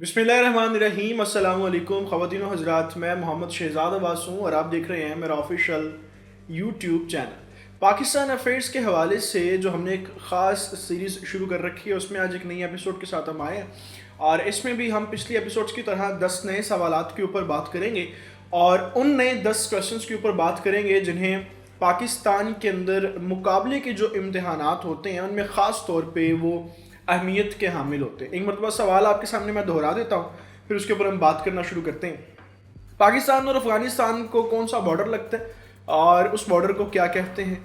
बिस्मिल्लाहिर्रहमानिर्रहीम अस्सलाम वालेकुम ख़वातीन व हज़रात। मैं मोहम्मद शहज़ाद अब्बास हूँ और आप देख रहे हैं मेरा official YouTube channel. Pakistan affairs के हवाले से जो हमने एक ख़ास सीरीज़ शुरू कर रखी है, उसमें आज एक नई एपिसोड के साथ हम आए हैं और इसमें भी हम पिछली एपिसोड्स की तरह 10 नए सवालात के ऊपर बात करेंगे और उन नए 10 क्वेश्चंस के ऊपर बात करेंगे जिन्हें पाकिस्तान के अंदर मुकाबले के जो इम्तहानात होते हैं उनमें ख़ास तौर पे वो अहमियत के हामिल होते हैं। एक मरतबा सवाल आपके सामने मैं दोहरा देता हूँ, फिर उसके ऊपर हम बात करना शुरू करते हैं। पाकिस्तान और अफगानिस्तान को कौन सा बॉर्डर लगता है और उस बॉर्डर को क्या कहते हैं?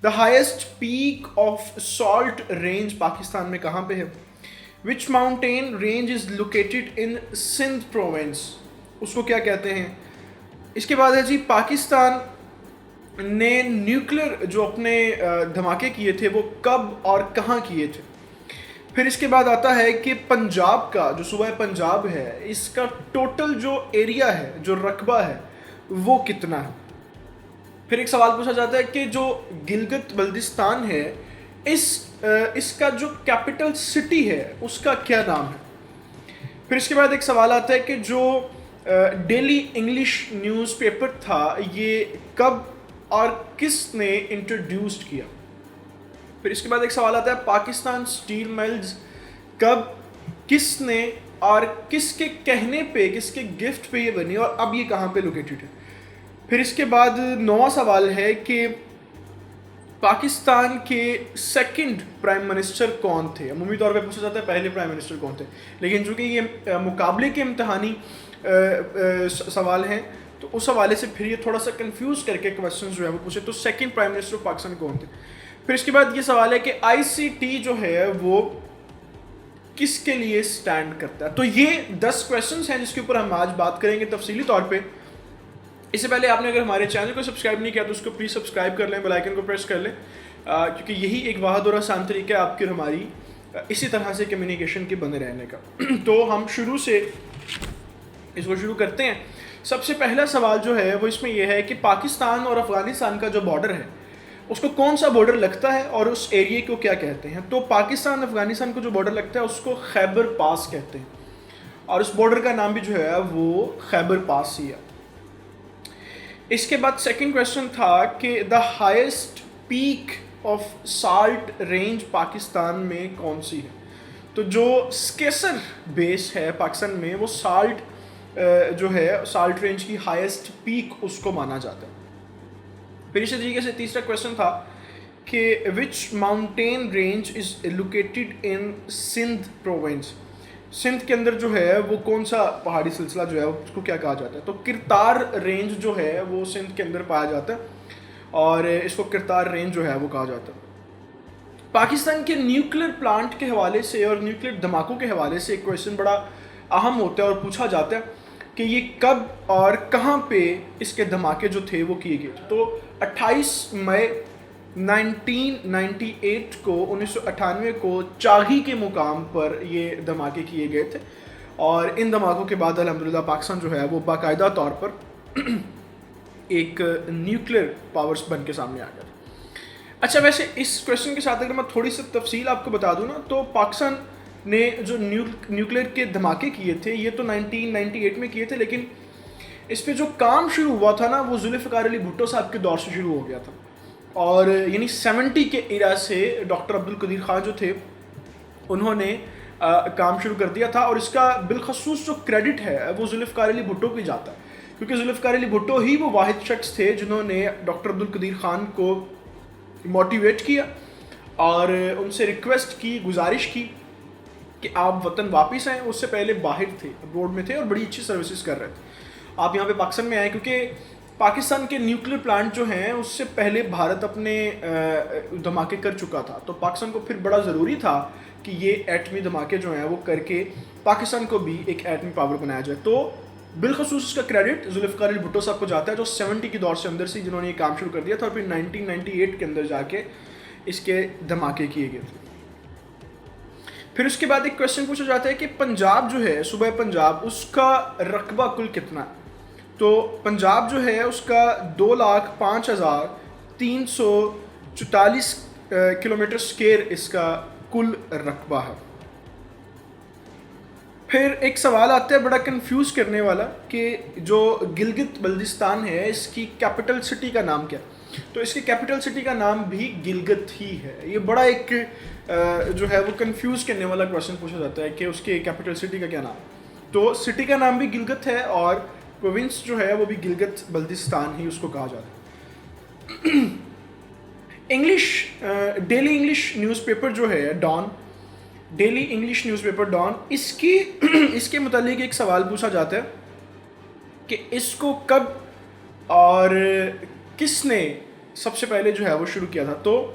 The highest peak of salt range Pakistan में कहाँ पे है? Which mountain range is located in Sindh province, उसको क्या कहते हैं? इसके बाद है जी, पाकिस्तान ने न्यूक्लियर जो अपने धमाके किए थे वो कब और कहाँ किए थे? फिर इसके बाद आता है कि पंजाब का जो सूबा पंजाब है, इसका टोटल जो एरिया है, जो रकबा है, वो कितना है? फिर एक सवाल पूछा जाता है कि जो गिलगित बल्तिस्तान है, इसका जो कैपिटल सिटी है उसका क्या नाम है? फिर इसके बाद एक सवाल आता है कि जो डेली इंग्लिश न्यूज़पेपर था, ये कब और किसने इंट्रोड्यूस्ड किया? फिर इसके बाद एक सवाल आता है, पाकिस्तान स्टील मिल्स कब, किसने और किसके कहने पे, किसके गिफ्ट पे ये बनी और अब ये कहाँ पे लोकेटेड है? फिर इसके बाद 9वां सवाल है कि पाकिस्तान के सेकंड प्राइम मिनिस्टर कौन थे? अमूमी तौर पे पूछा जाता है पहले प्राइम मिनिस्टर कौन थे, लेकिन चूंकि ये मुकाबले के इम्तहानी सवाल हैं तो उस हवाले से फिर ये थोड़ा सा कंफ्यूज करके क्वेश्चन जो है वो पूछे। तो second prime minister of Pakistan कौन थे? फिर इसके बाद ये सवाल है कि आईसीटी जो है वो किसके लिए स्टैंड करता है? तो ये 10 क्वेश्चंस हैं जिसके ऊपर हम आज बात करेंगे तफसीली तौर पे। इससे पहले आपने अगर हमारे चैनल को सब्सक्राइब नहीं किया तो उसको प्लीज़ सब्सक्राइब कर लें, बेल आइकन को प्रेस कर लें, क्योंकि यही एक वाहद और आसान तरीका है आपकी और हमारी इसी तरह से कम्युनिकेशन के बने रहने का। तो हम शुरू से इसको शुरू करते हैं। सबसे पहला सवाल जो है वो इसमें यह है कि पाकिस्तान और अफगानिस्तान का जो बॉर्डर है उसको कौन सा बॉर्डर लगता है और उस एरिया को क्या कहते हैं? तो पाकिस्तान अफगानिस्तान को जो बॉर्डर लगता है उसको खैबर पास कहते हैं और उस बॉर्डर का नाम भी जो है वो खैबर पास ही है। इसके बाद सेकंड क्वेश्चन था कि the highest peak of salt range Pakistan में कौन सी है? तो जो स्केसर बेस है पाकिस्तान में, वो साल्ट जो है साल्ट रेंज की हाईएस्ट पीक उसको माना जाता है। फिर इसी तरीके से तीसरा क्वेश्चन था कि which mountain range is located in Sindh province, Sindh के अंदर जो है वो कौन सा पहाड़ी सिलसिला जो है उसको क्या कहा जाता है? तो किरतार रेंज जो है वो सिंध के अंदर पाया जाता है और इसको किरतार रेंज जो है वो कहा जाता है। पाकिस्तान के न्यूक्लियर प्लांट के हवाले से और न्यूक्लियर धमाकों के हवाले से एक क्वेश्चन बड़ा अहम होता है और पूछा जाता है कि ये कब और कहाँ पे इसके धमाके जो थे वो किए गए थे। तो 28 मई 1998 को 1998 को चागी के मुकाम पर ये धमाके किए गए थे और इन धमाकों के बाद अल्हम्दुलिल्लाह पाकिस्तान जो है वो बाकायदा तौर पर एक न्यूक्लियर पावर्स बन के सामने आ गया। अच्छा, वैसे इस क्वेश्चन के साथ अगर मैं थोड़ी सी तफसील आपको बता दूं ना, तो पाकिस्तान ने जो न्यूक्लियर के धमाके किए थे ये तो 1998 में किए थे, लेकिन इस पे जो काम शुरू हुआ था ना वो जुल्फ़िकार अली भुट्टो साहब के दौर से शुरू हो गया था और यानी 70 के इरा से डॉक्टर अब्दुल कदीर खान जो थे उन्होंने काम शुरू कर दिया था और इसका बिलखसूस जो क्रेडिट है वो जुल्फ़िकार अली भुट्टो को ही जाता है, क्योंकि जुल्फ़िकार अली भुट्टो ही वो वाहिद शख्स थे जिन्होंने डॉक्टर अब्दुल कदीर खान को मोटिवेट किया और उनसे रिक्वेस्ट की, गुजारिश की कि आप वतन वापस आएँ। उससे पहले बाहर थे, अब्रोड में थे और बड़ी अच्छी सर्विसेज कर रहे थे। आप यहाँ पे पाकिस्तान में आए क्योंकि पाकिस्तान के न्यूक्लियर प्लांट जो हैं उससे पहले भारत अपने धमाके कर चुका था, तो पाकिस्तान को फिर बड़ा ज़रूरी था कि ये एटमी धमाके जो हैं वो करके पाकिस्तान को भी एक एटमी पावर बनाया जाए। तो बिलखसूस इसका क्रेडिट जुल्फ़िकार अली भुट्टो साहब को जाता है जो 70 के दौर से अंदर से जिन्होंने ये काम शुरू कर दिया था और फिर 1998 के अंदर जाके इसके धमाके किए गए थे। फिर उसके बाद एक क्वेश्चन पूछा जाता है कि पंजाब जो है, सूबा पंजाब, उसका रकबा कुल कितना है? तो पंजाब जो है उसका 2,05,344 किलोमीटर स्क्वायर इसका कुल रकबा है। پھر ایک سوال آتا ہے بڑا کنفیوز کرنے والا کہ جو گلگت بلتستان ہے اس کی کیپٹل سٹی کا نام کیا؟ تو اس کی کیپٹل سٹی کا نام بھی گلگت ہی ہے. یہ بڑا ایک جو ہے وہ کنفیوز کرنے والا کویشچن پوچھا جاتا ہے کہ اس کے کیپٹل سٹی کا کیا نام. تو سٹی کا نام بھی گلگت ہے اور پروونس جو ہے وہ بھی گلگت بلتستان ہی اس کو کہا جاتا ہے. English daily English newspaper جو ہے Dawn, daily English newspaper Dawn, اس کے متعلق ایک سوال پوچھا جاتا ہے کہ اس کو کب اور کس نے سب سے پہلے جو ہے وہ شروع کیا تھا. تو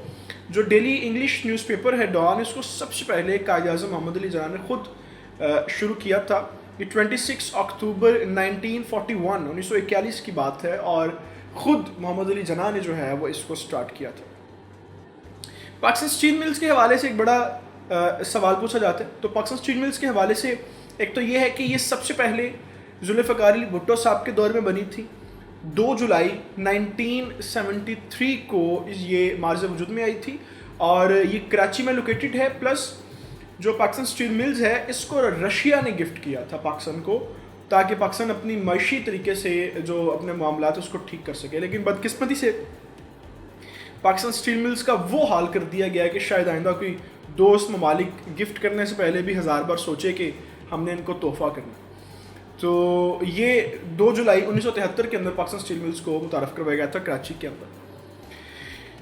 جو ڈیلی انگلش نیوز پیپر ہے ڈان، اس کو سب سے پہلے قائد اعظم محمد علی جناح نے خود شروع کیا تھا. یہ 26 اکتوبر 1941 کی بات ہے اور خود محمد علی جناح نے جو ہے وہ اس کو سٹارٹ کیا تھا. پاکستان اسٹیل ملز کے حوالے سے ایک بڑا سوال پوچھا جاتا ہے. تو پاکستان اسٹیل ملز کے حوالے سے ایک تو یہ ہے کہ یہ سب سے پہلے ذوالفقار علی بھٹو صاحب کے دور میں بنی تھی. 2 جولائی 1973 کو یہ معرض وجود میں آئی تھی اور یہ کراچی میں لوکیٹڈ ہے. پلس جو پاکستان اسٹیل ملز ہے اس کو رشیا نے گفٹ کیا تھا پاکستان کو تاکہ پاکستان اپنی معاشی طریقے سے جو اپنے معاملات اس کو ٹھیک کر سکے. لیکن بدقسمتی سے پاکستان اسٹیل ملز کا وہ حال کر دیا گیا کہ شاید آئندہ کوئی دوست ممالک گفٹ کرنے سے پہلے بھی 1000 بار سوچے کہ ہم نے ان کو تحفہ کرنا. تو یہ 2 جولائی 1973 کے اندر پاکستان اسٹیل ملز کو متعارف کروایا گیا تھا کراچی کے اندر.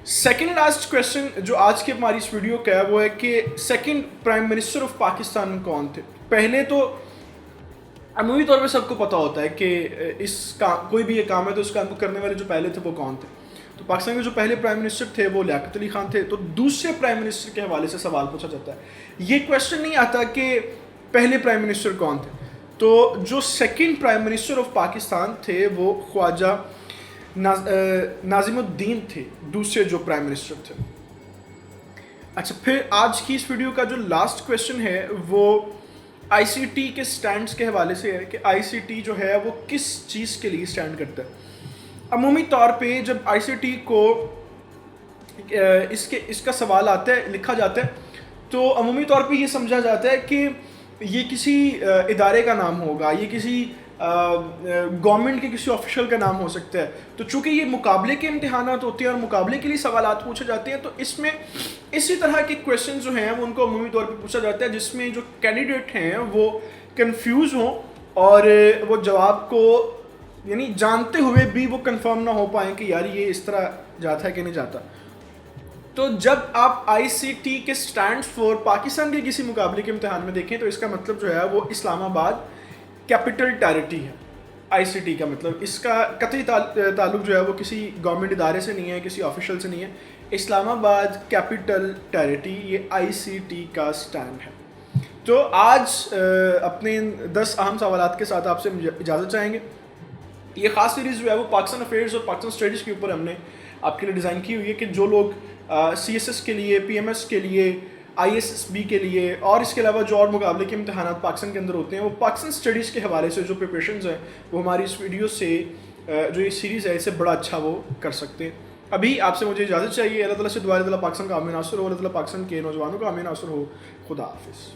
سیکنڈ لاسٹ کویشچن جو آج کی ہماری اس ویڈیو کا ہے وہ ہے کہ second prime minister of Pakistan کون تھے. پہلے تو عمومی طور پہ سب کو پتہ ہوتا ہے کہ اس کا کوئی بھی یہ کام ہے تو اس کام کو کرنے والے جو پہلے تھے وہ کون تھے. تو پاکستان کے جو پہلے پرائم منسٹر تھے وہ لیاقت علی خان تھے. تو دوسرے پرائم منسٹر کے حوالے سے سوال پوچھا جاتا ہے. یہ کویشچن نہیں آتا کہ پہلے پرائم منسٹر کون تھے. تو جو second prime minister of Pakistan تھے وہ خواجہ ناظم الدین تھے، دوسرے جو پرائم منسٹر تھے. اچھا، پھر آج کی اس ویڈیو کا جو لاسٹ کویشچن ہے وہ آئی سی ٹی کے سٹینڈز کے حوالے سے ہے کہ آئی سی ٹی جو ہے وہ کس چیز کے لیے سٹینڈ کرتا ہے. عمومی طور پہ جب آئی سی ٹی کو اس کا سوال آتا ہے، لکھا جاتا ہے، تو عمومی طور پہ یہ سمجھا جاتا ہے کہ یہ کسی ادارے کا نام ہوگا، یہ کسی گورنمنٹ کے کسی آفیشل کا نام ہو سکتا ہے. تو چونکہ یہ مقابلے کے امتحانات ہوتے ہیں اور مقابلے کے لیے سوالات پوچھے جاتے ہیں تو اس میں اسی طرح کے کویشچن جو ہیں وہ ان کو عمومی طور پہ پوچھا جاتا ہے جس میں جو کینڈیڈیٹ ہیں وہ کنفیوز ہوں اور وہ جواب کو یعنی جانتے ہوئے بھی وہ کنفرم نہ ہو پائیں کہ یار یہ اس طرح جاتا ہے کہ نہیں جاتا. تو جب آپ آئی سی ٹی کے سٹینڈ فور پاکستان کے کسی مقابلے کے امتحان میں دیکھیں تو اس کا مطلب جو ہے وہ اسلام آباد کیپٹل ٹیریٹری ہے. آئی سی ٹی کا مطلب اس کا قطعی تعلق جو ہے وہ کسی گورنمنٹ ادارے سے نہیں ہے، کسی آفیشل سے نہیں ہے. اسلام آباد کیپٹل ٹیریٹری یہ آئی سی ٹی کا سٹینڈ ہے. تو آج اپنے 10 اہم سوالات کے ساتھ آپ سے اجازت چاہیں گے. یہ خاص سیریز جو ہے وہ پاکستان افیئرز اور پاکستان اسٹڈیز کے اوپر ہم نے آپ کے لیے ڈیزائن کی ہوئی ہے کہ جو لوگ سی ایس ایس کے لیے، پی ایم ایس کے لیے، آئی ایس ایس بی کے لیے اور اس کے علاوہ جو اور مقابلے کے امتحانات پاکستان کے اندر ہوتے ہیں وہ پاکستان اسٹڈیز کے حوالے سے جو پریپریشنز ہیں وہ ہماری اس ویڈیو سے جو یہ سیریز ہے اسے بڑا اچھا وہ کر سکتے ہیں. ابھی آپ سے مجھے اجازت چاہیے. اللہ تعالیٰ سے دعا ہے اللہ پاکستان کا امن ناصر ہو، اللہ تعالیٰ پاکستان کے نوجوانوں کا امن ناصر ہو. خدا حافظ.